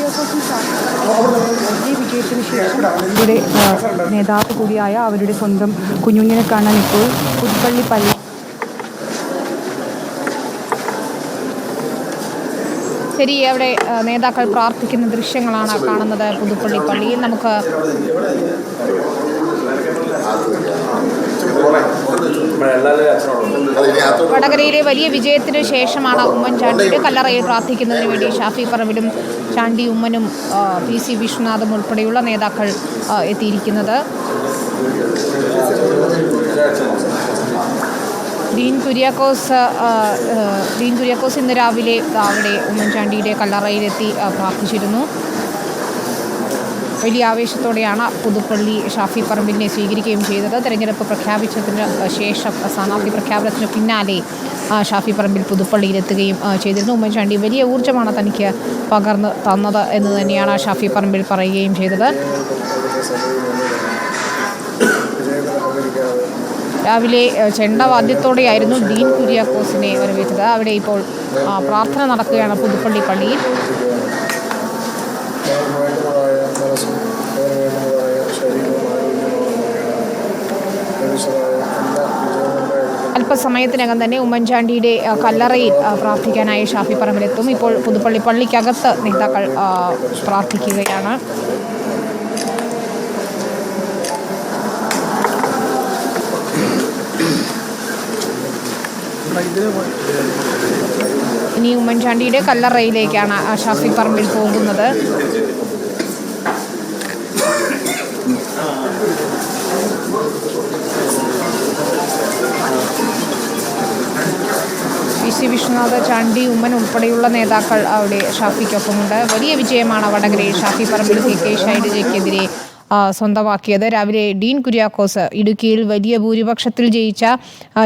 കുര്യാക്കോസും വലിയ വിജയത്തിന് ശേഷം ഇവിടെ നേതാവ് കൂടിയായ അവരുടെ സ്വന്തം കുഞ്ഞുഞ്ഞിനെ കാണാൻ ഇപ്പോൾ പുതുപ്പള്ളി പള്ളി ശരി അവിടെ നേതാക്കൾ പ്രാർത്ഥിക്കുന്ന ദൃശ്യങ്ങളാണ് കാണുന്നത് പുതുപ്പള്ളി പള്ളിയിൽ. നമുക്ക് വടകരയിലെ വലിയ വിജയത്തിന് ശേഷമാണ് ഉമ്മൻചാണ്ടിയുടെ കല്ലറയിൽ പ്രാർത്ഥിക്കുന്നതിന് വേണ്ടി ഷാഫി പറമ്പിലും ചാണ്ടി ഉമ്മനും PC വിശ്വനാഥും ഉൾപ്പെടെയുള്ള നേതാക്കൾ എത്തിയിരിക്കുന്നത്. ഡീൻ കുര്യാക്കോസ് ഇന്ന് രാവിലെ അവിടെ ഉമ്മൻചാണ്ടിയുടെ കല്ലറയിലെത്തി പ്രാർത്ഥിച്ചിരുന്നു. വലിയ ആവേശത്തോടെയാണ് പുതുപ്പള്ളി ഷാഫി പറമ്പിലിനെ സ്വീകരിക്കുകയും ചെയ്തത്. തെരഞ്ഞെടുപ്പ് പ്രഖ്യാപിച്ചതിന് ശേഷം സ്ഥാനാർത്ഥി പ്രഖ്യാപനത്തിന് പിന്നാലെ ഷാഫി പറമ്പിൽ പുതുപ്പള്ളിയിലെത്തുകയും ചെയ്തിരുന്നു. ഉമ്മൻചാണ്ടി വലിയ ഊർജ്ജമാണ് തനിക്ക് പകർന്നു തന്നത് എന്ന് തന്നെയാണ് ഷാഫി പറമ്പിൽ പറയുകയും ചെയ്തത്. രാവിലെ ചെണ്ടവാദ്യത്തോടെയായിരുന്നു ഡീൻ കുര്യാക്കോസിനെ വരവേറ്റത്. അവിടെ ഇപ്പോൾ പ്രാർത്ഥന നടക്കുകയാണ് പുതുപ്പള്ളി പള്ളിയിൽ. അല്പസമയത്തിനകം തന്നെ ഉമ്മൻചാണ്ടിയുടെ കല്ലറയിൽ പ്രാർത്ഥിക്കാനായി ഷാഫി പറമ്പിലെത്തും. ഇപ്പോൾ പുതുപ്പള്ളി പള്ളിക്കകത്ത് നേതാക്കൾ പ്രാർത്ഥിക്കുകയാണ്. ഇനി ഉമ്മൻചാണ്ടിയുടെ കല്ലറയിലേക്കാണ് ഷാഫി പറമ്പിൽ പോകുന്നത്. PC വിശ്വനാഥ്, ചാണ്ടി ഉമ്മൻ ഉൾപ്പെടെയുള്ള നേതാക്കൾ അവിടെ ഷാഫിക്കൊപ്പമുണ്ട്. വലിയ വിജയമാണ് വടകരയിൽ ഷാഫി പറമ്പിൽ KK ശൈലജയ്ക്കെതിരെ സ്വന്തമാക്കിയത്. രാവിലെ ഡീൻ കുര്യാക്കോസ് ഇടുക്കിയിൽ വലിയ ഭൂരിപക്ഷത്തിൽ ജയിച്ച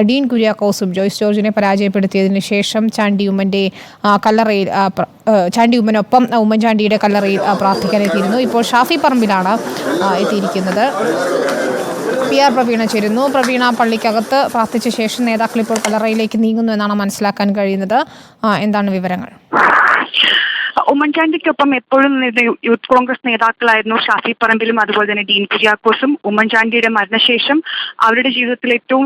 ഡീൻ കുര്യാക്കോസും ജോയ്സ് ജോർജിനെ പരാജയപ്പെടുത്തിയതിന് ശേഷം ചാണ്ടി ഉമ്മനൊപ്പം ഉമ്മൻചാണ്ടിയുടെ കല്ലറയിൽ പ്രാർത്ഥിക്കാനെത്തിയിരുന്നു. ഇപ്പോൾ ഷാഫി പറമ്പിലാണ് എത്തിയിരിക്കുന്നത്. PR പ്രവീണ ചേരുന്നു. പ്രവീണ, പള്ളിക്കകത്ത് പ്രാർത്ഥിച്ച ശേഷം നേതാക്കൾ ഇപ്പോൾ കല്ലറയിലേക്ക് നീങ്ങുന്നു എന്നാണ് മനസ്സിലാക്കാൻ കഴിയുന്നത്. എന്താണ് വിവരങ്ങൾ? ഉമ്മൻചാണ്ടിക്കൊപ്പം എപ്പോഴും യൂത്ത് കോൺഗ്രസ് നേതാക്കളായിരുന്നു ഷാഫി പറമ്പിലും അതുപോലെ തന്നെ ഡീൻ കുര്യാക്കോസും. ഉമ്മൻചാണ്ടിയുടെ മരണശേഷം അവരുടെ ജീവിതത്തിൽ ഏറ്റവും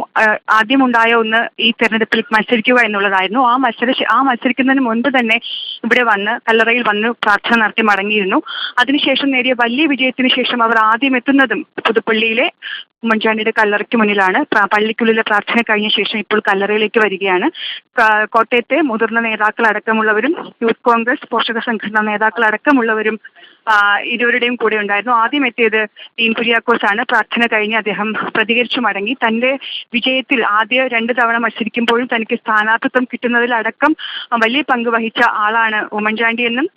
ആദ്യമുണ്ടായ ഒന്ന് ഈ തെരഞ്ഞെടുപ്പിൽ മത്സരിക്കുക എന്നുള്ളതായിരുന്നു. ആ മത്സരിക്കുന്നതിന് മുൻപ് തന്നെ ഇവിടെ വന്ന് കല്ലറയിൽ വന്ന് പ്രാർത്ഥന നടത്തി മടങ്ങിയിരുന്നു. അതിനുശേഷം നേടിയ വലിയ വിജയത്തിന് ശേഷം അവർ ആദ്യം എത്തുന്നതും പുതുപ്പള്ളിയിലെ ഉമ്മൻചാണ്ടിയുടെ കല്ലറയ്ക്ക് മുന്നിലാണ്. പള്ളിക്കുള്ളിലെ പ്രാർത്ഥന കഴിഞ്ഞ ശേഷം ഇപ്പോൾ കല്ലറയിലേക്ക് വരികയാണ്. കോട്ടയത്തെ മുതിർന്ന നേതാക്കൾ അടക്കമുള്ളവരും യൂത്ത് കോൺഗ്രസ് പോഷക സംഘടനാ നേതാക്കൾ അടക്കമുള്ളവരും ഇരുവരുടെയും കൂടെ ഉണ്ടായിരുന്നു. ആദ്യം എത്തിയത് ഡീൻ കുര്യാക്കോസ് ആണ്. പ്രാർത്ഥന കഴിഞ്ഞ് അദ്ദേഹം പ്രതികരിച്ചു മടങ്ങി. തന്റെ വിജയത്തിൽ ആദ്യ 2 തവണ മത്സരിക്കുമ്പോഴും തനിക്ക് സ്ഥാനാർത്ഥിത്വം കിട്ടുന്നതിലടക്കം വലിയ പങ്ക് വഹിച്ച ആളാണ് ഉമ്മൻചാണ്ടി എന്നും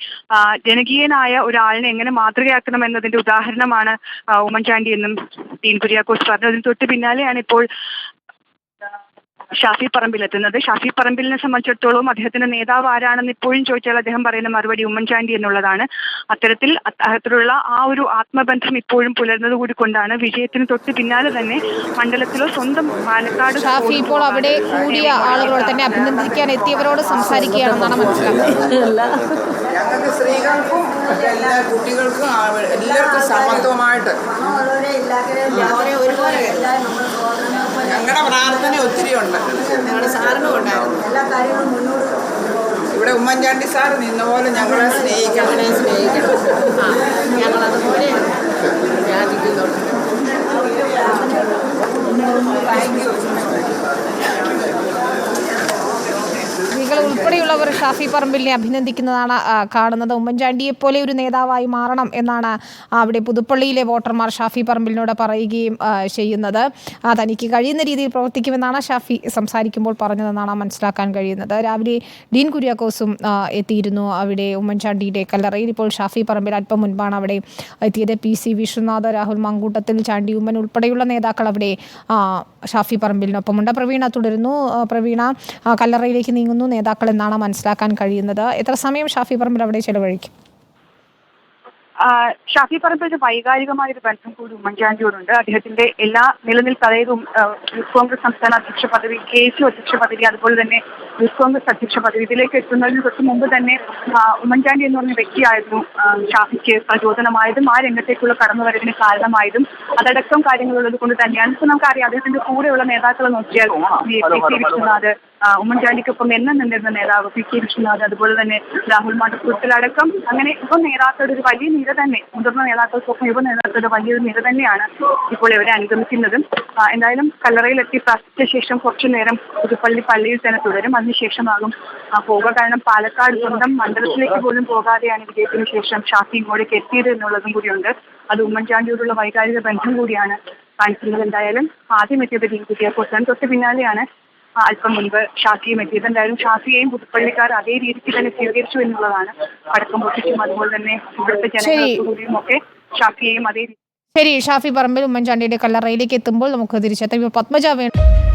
ജനകീയനായ ഒരാളിനെ എങ്ങനെ മാതൃകയാക്കണം എന്നതിന്റെ ഉദാഹരണമാണ് ഉമ്മൻചാണ്ടി എന്നും ഡീൻ കുര്യാക്കോസ് പറഞ്ഞു. അതിന് തൊട്ട് പിന്നാലെയാണ് ഇപ്പോൾ ഷാഫി പറമ്പിലെത്തുന്നത്. ഷാഫി പറമ്പിലിനെ സംബന്ധിച്ചിടത്തോളം അദ്ദേഹത്തിന്റെ നേതാവ് ആരാണെന്ന് ഇപ്പോഴും ചോദിച്ചാൽ അദ്ദേഹം പറയുന്ന മറുപടി ഉമ്മൻചാണ്ടി എന്നുള്ളതാണ്. അത്തരത്തിലുള്ള ആ ഒരു ആത്മബന്ധം ഇപ്പോഴും പുലർന്നത് കൂടി കൊണ്ടാണ് വിജയത്തിന് തൊട്ട് പിന്നാലെ തന്നെ മണ്ഡലത്തിലോ സ്വന്തം പാലക്കാട് ഷാഫി ഇപ്പോൾ അവിടെ കൂടിയ ആളുകളോട് തന്നെ അഭിനന്ദിക്കാൻ എത്തിയവരോട് സംസാരിക്കുകയാണെന്നാണ് മനസ്സിലാക്കുന്നത്. ഞങ്ങൾക്ക് സ്ത്രീകൾക്കും എല്ലാ കുട്ടികൾക്കും എല്ലാവർക്കും സമത്വമായിട്ട് ഞങ്ങളുടെ പ്രാർത്ഥന ഒത്തിരി ഉണ്ട്. ഞങ്ങളുടെ സാറിനും ഉണ്ടായിരുന്നു. എല്ലാ കാര്യങ്ങളും മുന്നോട്ട് ഇവിടെ ഉമ്മൻചാണ്ടി സാർ നിന്ന പോലെ ഞങ്ങളെ സ്നേഹിക്കണം. ഞങ്ങളതുപോലെ യാചിക്കുന്നുണ്ട്. സ്ത്രീകൾ ഉൾപ്പെടെയുള്ളവർ ഷാഫി പറമ്പിലിനെ അഭിനന്ദിക്കുന്നതാണ് കാണുന്നത്. ഉമ്മൻചാണ്ടിയെ പോലെ ഒരു നേതാവായി മാറണം എന്നാണ് അവിടെ പുതുപ്പള്ളിയിലെ വോട്ടർമാർ ഷാഫി പറമ്പിലിനോട് പറയുകയും ചെയ്യുന്നത്. തനിക്ക് കഴിയുന്ന രീതിയിൽ പ്രവർത്തിക്കുമെന്നാണ് ഷാഫി സംസാരിക്കുമ്പോൾ പറഞ്ഞതെന്നാണ് മനസ്സിലാക്കാൻ കഴിയുന്നത്. രാവിലെ ഡീൻ കുര്യാക്കോസും എത്തിയിരുന്നു അവിടെ ഉമ്മൻചാണ്ടിയുടെ കല്ലറയിൽ. ഇപ്പോൾ ഷാഫി പറമ്പിൽ അല്പം മുൻപാണ് അവിടെ എത്തിയത്. PC വിശ്വനാഥ്, രാഹുൽ മങ്കൂട്ടത്തിൽ, ചാണ്ടി ഉമ്മൻ ഉൾപ്പെടെയുള്ള നേതാക്കൾ അവിടെ ഷാഫി പറമ്പിലിനൊപ്പമുണ്ട്. പ്രവീണ തുടരുന്നു. പ്രവീണ, കല്ലറയിലേക്ക് നീങ്ങുന്നു നേതാക്കൾ എന്നാണ് മനസ്സിലാക്കാൻ കഴിയുന്നത്. എത്ര സമയം ഷാഫി പറമ്പിൽ അവിടെ ചെലവഴിക്കും? ഷാഫി പറമ്പിലിന്റെ വൈകാരികമായ ഒരു ബന്ധം കൂടി ഉമ്മൻചാണ്ടിയോടുണ്ട്. അദ്ദേഹത്തിന്റെ എല്ലാ നിലനിൽപ്പ്, അതായത് യൂത്ത് കോൺഗ്രസ് സംസ്ഥാന അധ്യക്ഷ പദവി, KSU അധ്യക്ഷ പദവി, അതുപോലെ തന്നെ യൂത്ത് കോൺഗ്രസ് അധ്യക്ഷ പദവി, ഇതിലേക്ക് എത്തുന്നതിന് തൊട്ട് മുമ്പ് തന്നെ ഉമ്മൻചാണ്ടി എന്ന് പറഞ്ഞ വ്യക്തിയായിരുന്നു ഷാഫിക്ക് പ്രചോദനമായതും ആ രംഗത്തേക്കുള്ള കടന്നുവരവിന് കാരണമായതും. അതടക്കം കാര്യങ്ങളുള്ളത് കൊണ്ട് തന്നെയാണ്. ഇപ്പൊ നമുക്കറിയാം അദ്ദേഹത്തിന്റെ കൂടെയുള്ള നേതാക്കളെ നോക്കിയാൽ P.K. വിശ്വനാഥ്, ഉമ്മൻചാണ്ടിക്കൊപ്പം നിന്നിരുന്ന നേതാവ് P.K. വിശ്വനാഥ്, അതുപോലെ തന്നെ രാഹുൽ മാട്ടപ്പുറത്തിലടക്കം അങ്ങനെ യുവ നേതാക്കളുടെ ഒരു വലിയ നിര തന്നെ, മുതിർന്ന നേതാക്കൾക്കൊപ്പം യുവ നേതാക്കളുടെ വലിയൊരു നിര തന്നെയാണ് ഇപ്പോൾ ഇവരെ അനുഗമിക്കുന്നതും. എന്തായാലും കല്ലറയിലെത്തി പ്രാർത്ഥിച്ച ശേഷം കുറച്ചു നേരം പുതുപ്പള്ളി പള്ളിയിൽ തന്നെ തുടരും. അതിനുശേഷമാകും പോവുക. കാരണം പാലക്കാട് സ്വന്തം മണ്ഡലത്തിലേക്ക് പോലും പോകാതെയാണ് വിജയത്തിന് ശേഷം ഷാഫി ഇങ്ങോട്ടേക്ക് എത്തിയത് എന്നുള്ളതും കൂടിയുണ്ട്. അത് ഉമ്മൻചാണ്ടിയോടുള്ള വൈകാരിക ബന്ധം കൂടിയാണ് കാണിക്കുന്നത്. എന്തായാലും ആദ്യം എത്തിയത് ഡീൻ കുര്യാക്കോസാണ്. തൊട്ട് പിന്നാലെയാണ് അല്പം മുൻപ് ഷാഫിയും എത്തിയത്. എന്തായാലും ഷാഫിയെയും പുതുപ്പള്ളിക്കാർ അതേ രീതിക്ക് തന്നെ സ്വീകരിച്ചു എന്നുള്ളതാണ്. പടക്കം പൊട്ടിച്ചും അതുപോലെ തന്നെ ഇവിടുത്തെ ജനങ്ങൾക്കും ഒക്കെ ഷാഫിയെയും അതേ. ശരി, ഷാഫി പറമ്പിൽ ഉമ്മൻചാണ്ടിയുടെ കല്ലറയിലേക്ക് എത്തുമ്പോൾ നമുക്ക് തിരിച്ചെത്താം. പത്മജ വേണം.